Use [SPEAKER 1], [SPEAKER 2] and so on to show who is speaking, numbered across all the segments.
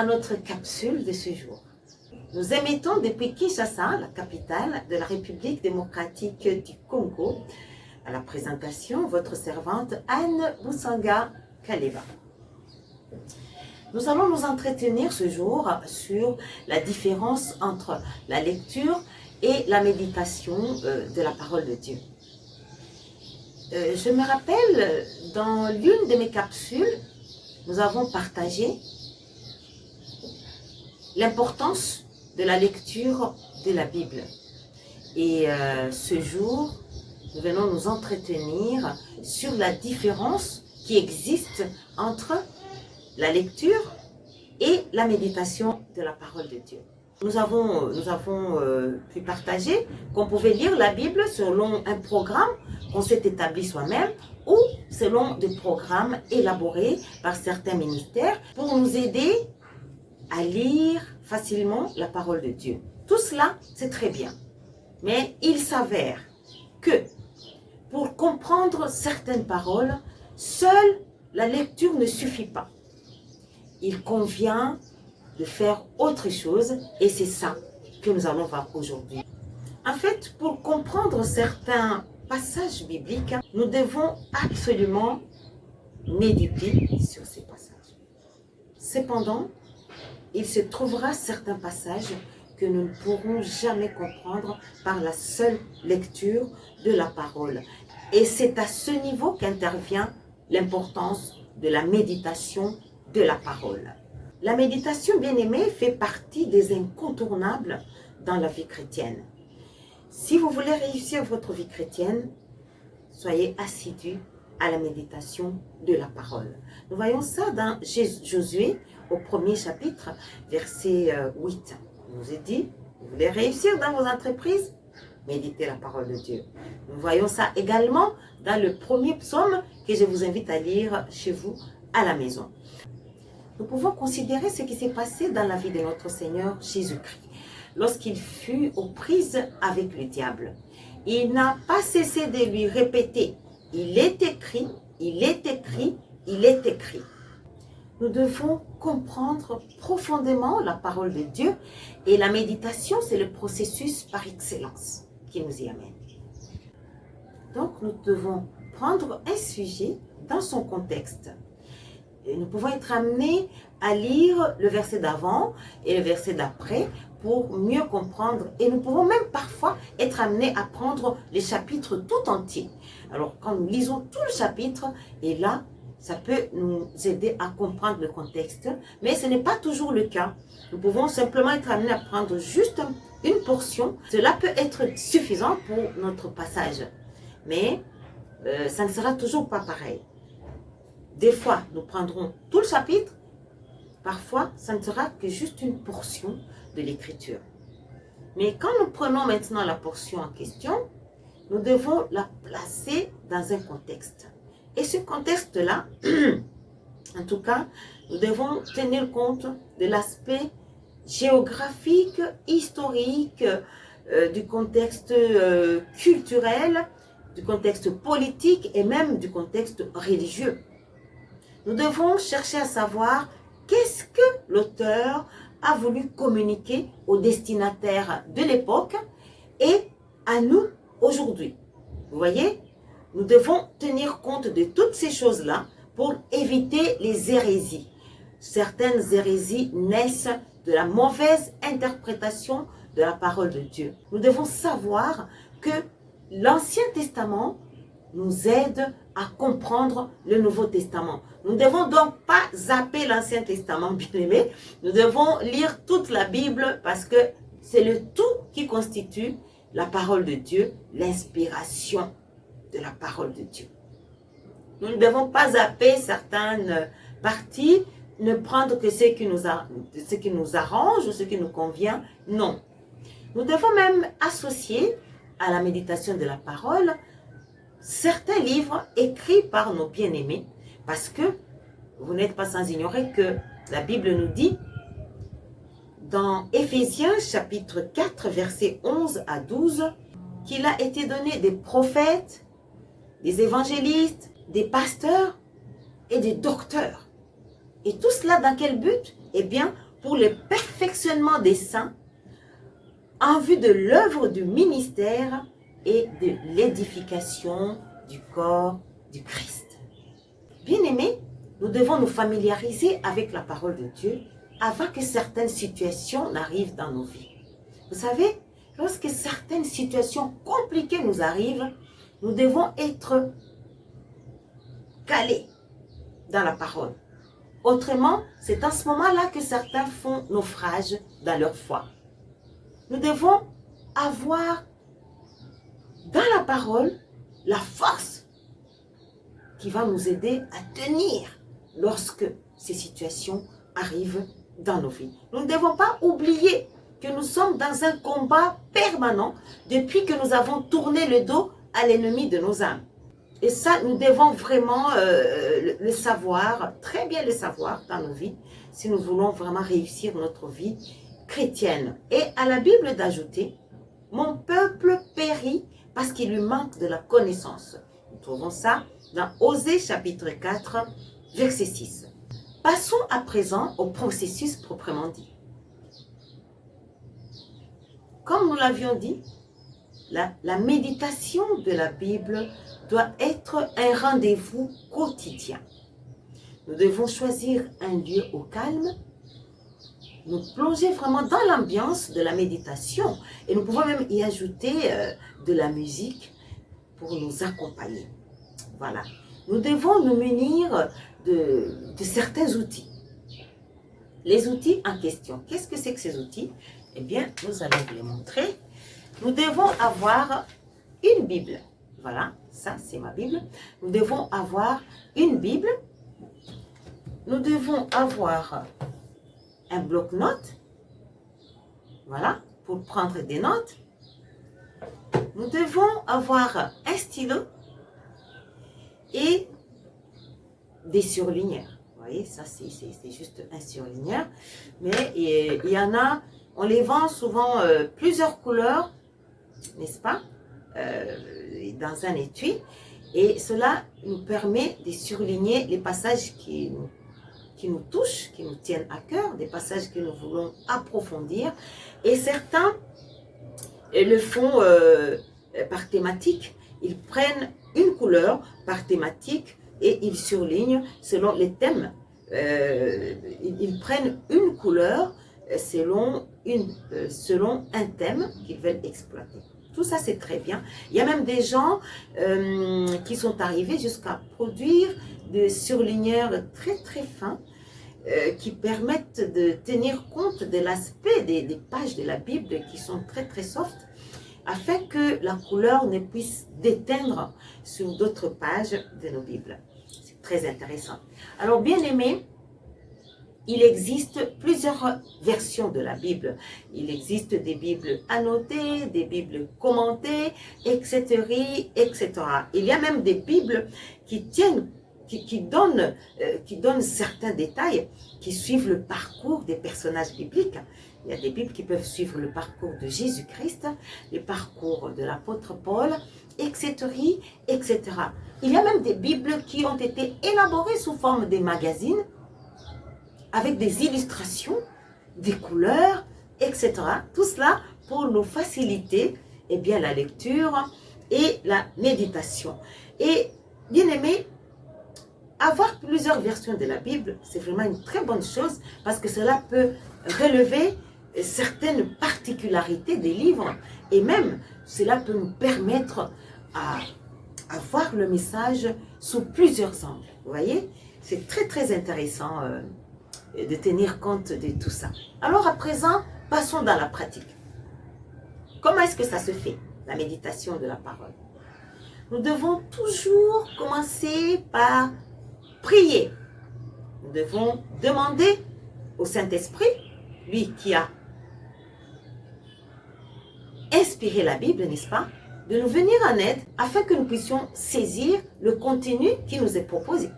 [SPEAKER 1] notre capsule de ce jour. Nous émettons depuis Kinshasa, la capitale de la République démocratique du Congo. À la présentation, votre servante Anne Boussanga Kaleba. Nous allons nous entretenir ce jour sur la différence entre la lecture et la méditation de la parole de Dieu. Je me rappelle, dans l'une de mes capsules, nous avons partagé l'importance de la lecture de la Bible. Et ce jour, nous venons nous entretenir sur la différence qui existe entre la lecture et la méditation de la parole de Dieu. Nous avons pu partager qu'on pouvait lire la Bible selon un programme qu'on s'est établi soi-même ou selon des programmes élaborés par certains ministères pour nous aider à lire facilement la parole de Dieu. Tout cela, c'est très bien. Mais il s'avère que pour comprendre certaines paroles, seule la lecture ne suffit pas. Il convient de faire autre chose et c'est ça que nous allons voir aujourd'hui. En fait, pour comprendre certains passages bibliques, nous devons absolument méditer sur ces passages. Cependant, il se trouvera certains passages que nous ne pourrons jamais comprendre par la seule lecture de la parole. Et c'est à ce niveau qu'intervient l'importance de la méditation de la parole. La méditation, bien aimée, fait partie des incontournables dans la vie chrétienne. Si vous voulez réussir votre vie chrétienne, soyez assidus à la méditation de la parole. Nous voyons ça dans Josué, au premier chapitre, verset 8. Il nous est dit, vous voulez réussir dans vos entreprises, méditez la parole de Dieu. Nous voyons ça également dans le premier psaume que je vous invite à lire chez vous à la maison. Nous pouvons considérer ce qui s'est passé dans la vie de notre Seigneur Jésus-Christ lorsqu'il fut aux prises avec le diable. Il n'a pas cessé de lui répéter, il est écrit, il est écrit, il est écrit. Nous devons comprendre profondément la parole de Dieu et la méditation, c'est le processus par excellence qui nous y amène. Donc, nous devons prendre un sujet dans son contexte. Et nous pouvons être amenés à lire le verset d'avant et le verset d'après pour mieux comprendre. Et nous pouvons même parfois être amenés à prendre les chapitres tout entiers. Alors, quand nous lisons tout le chapitre, et là, ça peut nous aider à comprendre le contexte, mais ce n'est pas toujours le cas. Nous pouvons simplement être amenés à prendre juste une portion. Cela peut être suffisant pour notre passage, mais ça ne sera toujours pas pareil. Des fois, nous prendrons tout le chapitre, parfois, ça ne sera que juste une portion de l'écriture. Mais quand nous prenons maintenant la portion en question, nous devons la placer dans un contexte. Et ce contexte-là, en tout cas, nous devons tenir compte de l'aspect géographique, historique, du contexte culturel, du contexte politique et même du contexte religieux. Nous devons chercher à savoir qu'est-ce que l'auteur a voulu communiquer aux destinataires de l'époque et à nous aujourd'hui. Vous voyez? Nous devons tenir compte de toutes ces choses-là pour éviter les hérésies. Certaines hérésies naissent de la mauvaise interprétation de la parole de Dieu. Nous devons savoir que l'Ancien Testament nous aide à comprendre le Nouveau Testament. Nous ne devons donc pas zapper l'Ancien Testament, bien aimé. Nous devons lire toute la Bible parce que c'est le tout qui constitue la parole de Dieu, l'inspiration de la parole de Dieu. Nous ne devons pas zapper certaines parties, ne prendre que ce qui nous arrange ou ce qui nous convient. Non. Nous devons même associer à la méditation de la parole certains livres écrits par nos bien-aimés, parce que vous n'êtes pas sans ignorer que la Bible nous dit dans Éphésiens chapitre 4 versets 11 à 12 qu'il a été donné des prophètes, des évangélistes, des pasteurs et des docteurs. Et tout cela dans quel but? Eh bien, pour le perfectionnement des saints en vue de l'œuvre du ministère et de l'édification du corps du Christ. Bien-aimés, nous devons nous familiariser avec la parole de Dieu avant que certaines situations n'arrivent dans nos vies. Vous savez, lorsque certaines situations compliquées nous arrivent, nous devons être calés dans la parole. Autrement, c'est en ce moment-là que certains font naufrage dans leur foi. Nous devons avoir dans la parole la force qui va nous aider à tenir lorsque ces situations arrivent dans nos vies. Nous ne devons pas oublier que nous sommes dans un combat permanent depuis que nous avons tourné le dos à l'ennemi de nos âmes. Et ça, nous devons vraiment le savoir, très bien le savoir dans nos vies, si nous voulons vraiment réussir notre vie chrétienne. Et à la Bible d'ajouter, mon peuple périt parce qu'il lui manque de la connaissance. Nous trouvons ça dans Osée chapitre 4, verset 6. Passons à présent au processus proprement dit. Comme nous l'avions dit, la méditation de la Bible doit être un rendez-vous quotidien. Nous devons choisir un lieu au calme, nous plonger vraiment dans l'ambiance de la méditation et nous pouvons même y ajouter de la musique pour nous accompagner. Voilà. Nous devons nous munir de certains outils. Les outils en question. Qu'est-ce que c'est que ces outils? Eh bien, nous allons vous les montrer. Nous devons avoir une Bible. Voilà, ça c'est ma Bible. Nous devons avoir une Bible. Nous devons avoir un bloc-notes. Voilà, pour prendre des notes. Nous devons avoir un stylo et des surligneurs. Vous voyez, ça c'est juste un surligneur. Mais il y en a, on les vend souvent plusieurs couleurs, n'est-ce pas, dans un étui. Et cela nous permet de surligner les passages qui nous touchent, qui nous tiennent à cœur, des passages que nous voulons approfondir. Et certains le font par thématique. Ils prennent une couleur par thématique et ils surlignent selon les thèmes. Ils prennent une couleur selon un thème qu'ils veulent exploiter. Tout ça, c'est très bien. Il y a même des gens qui sont arrivés jusqu'à produire des surligneurs très très fins qui permettent de tenir compte de l'aspect des pages de la Bible qui sont très très soft, afin que la couleur ne puisse déteindre sur d'autres pages de nos Bibles. C'est très intéressant. Alors, bien aimés, il existe plusieurs versions de la Bible. Il existe des Bibles annotées, des Bibles commentées, etc., etc. Il y a même des Bibles qui donnent certains détails, qui suivent le parcours des personnages bibliques. Il y a des Bibles qui peuvent suivre le parcours de Jésus-Christ, le parcours de l'apôtre Paul, etc., etc. Il y a même des Bibles qui ont été élaborées sous forme de magazines, avec des illustrations, des couleurs, etc. Tout cela pour nous faciliter la lecture et la méditation. Et bien aimé, avoir plusieurs versions de la Bible, c'est vraiment une très bonne chose parce que cela peut relever certaines particularités des livres et même cela peut nous permettre à voir le message sous plusieurs angles. Vous voyez, c'est très très intéressant de tenir compte de tout ça. Alors à présent, passons dans la pratique. Comment est-ce que ça se fait, la méditation de la parole? Nous devons toujours commencer par prier. Nous devons demander au Saint-Esprit, lui qui a inspiré la Bible, n'est-ce pas, de nous venir en aide afin que nous puissions saisir le contenu qui nous est proposé.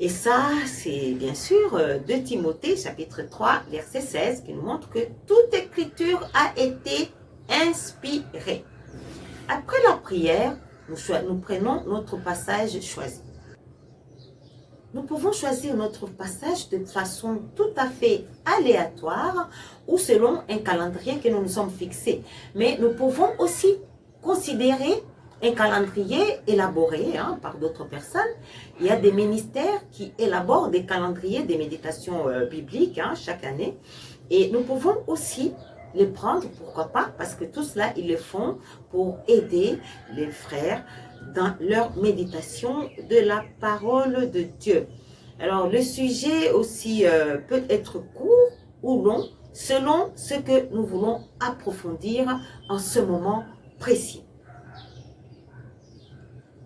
[SPEAKER 1] Et ça, c'est bien sûr 2 Timothée, chapitre 3, verset 16, qui nous montre que toute écriture a été inspirée. Après la prière, nous prenons notre passage choisi. nous pouvons choisir notre passage de façon tout à fait aléatoire ou selon un calendrier que nous nous sommes fixés. Mais nous pouvons aussi considérer un calendrier élaboré par d'autres personnes. Il y a des ministères qui élaborent des calendriers des méditations bibliques chaque année. Et nous pouvons aussi les prendre, pourquoi pas, parce que tout cela, ils le font pour aider les frères dans leur méditation de la parole de Dieu. Alors, le sujet aussi peut être court ou long, selon ce que nous voulons approfondir en ce moment précis.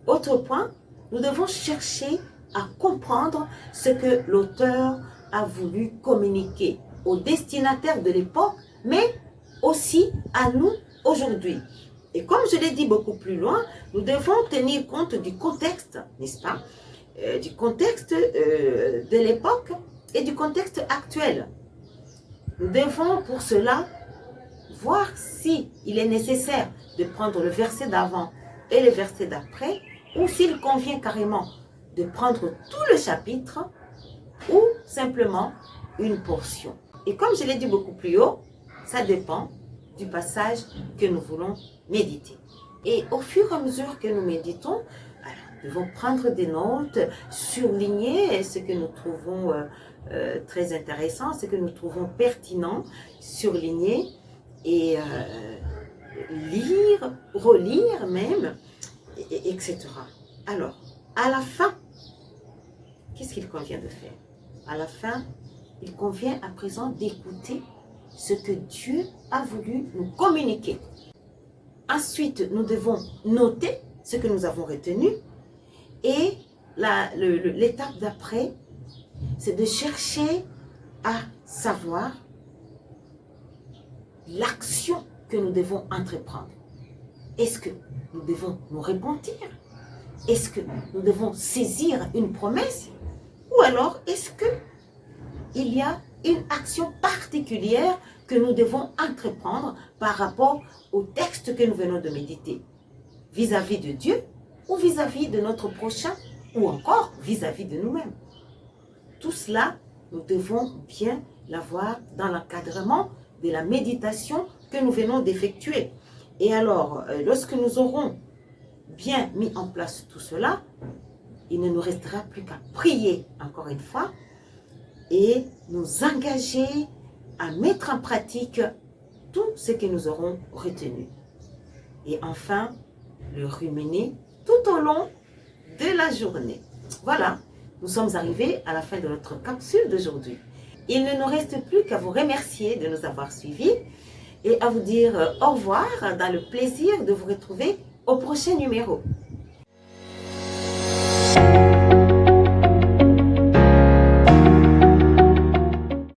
[SPEAKER 1] Autre point, nous devons chercher à comprendre ce que l'auteur a voulu communiquer aux destinataires de l'époque, mais aussi à nous aujourd'hui. Et comme je l'ai dit beaucoup plus loin, nous devons tenir compte du contexte, n'est-ce pas? Du contexte de l'époque et du contexte actuel. Nous devons pour cela voir si il est nécessaire de prendre le verset d'avant et le verset d'après, ou s'il convient carrément de prendre tout le chapitre ou simplement une portion. Et comme je l'ai dit beaucoup plus haut, ça dépend du passage que nous voulons méditer. Et au fur et à mesure que nous méditons, nous devons prendre des notes, surligner ce que nous trouvons très intéressant, ce que nous trouvons pertinent, surligner et lire, relire même, etc. Alors, à la fin, qu'est-ce qu'il convient de faire? À la fin, il convient à présent d'écouter ce que Dieu a voulu nous communiquer. Ensuite, nous devons noter ce que nous avons retenu. Et l'étape d'après, c'est de chercher à savoir l'action que nous devons entreprendre. Est-ce que nous devons nous repentir? Est-ce que nous devons saisir une promesse? Ou alors, est-ce qu'il y a une action particulière que nous devons entreprendre par rapport au texte que nous venons de méditer, vis-à-vis de Dieu ou vis-à-vis de notre prochain ou encore vis-à-vis de nous-mêmes. Tout cela, nous devons bien l'avoir dans l'encadrement de la méditation que nous venons d'effectuer. Et alors, lorsque nous aurons bien mis en place tout cela, il ne nous restera plus qu'à prier encore une fois et nous engager à mettre en pratique tout ce que nous aurons retenu. Et enfin, le ruminer tout au long de la journée. Voilà, nous sommes arrivés à la fin de notre capsule d'aujourd'hui. Il ne nous reste plus qu'à vous remercier de nous avoir suivis et à vous dire au revoir dans le plaisir de vous retrouver au prochain numéro.